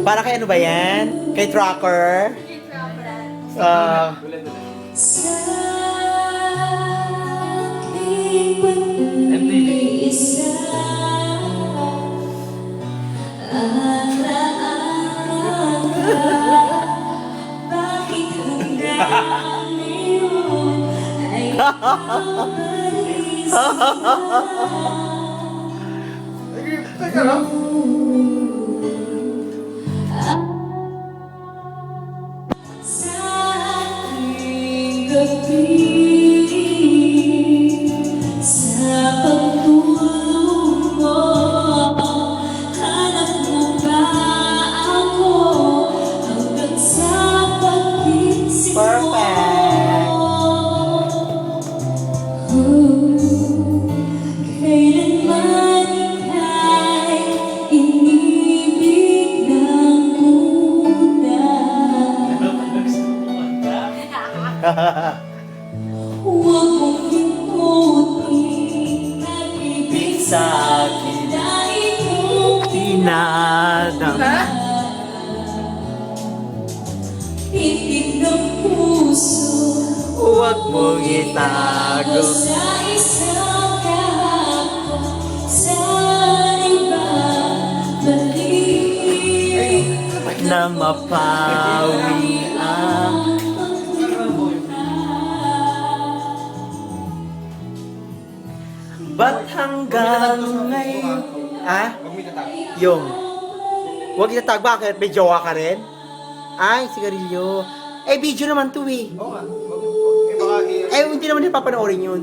Para kay ano ba yan? Kay Tracker? Teka lang. Perfect! Kailanman ika'y inibig ng tunay. Huwag mong limutin pag-ibig sa akin na iyong Tinadam. titig ng puso. Huwag mong itago. Sa isang kahapon, sa ibang balik Na mapawi ang ba't hanggang ngayon? Ah? Yung huwag itatag, bakit? May jowa ka rin? Ay, sigarilyo. Eh, video naman to eh. Oo nga. Eh, baka Eh, hindi naman din papanoorin yun.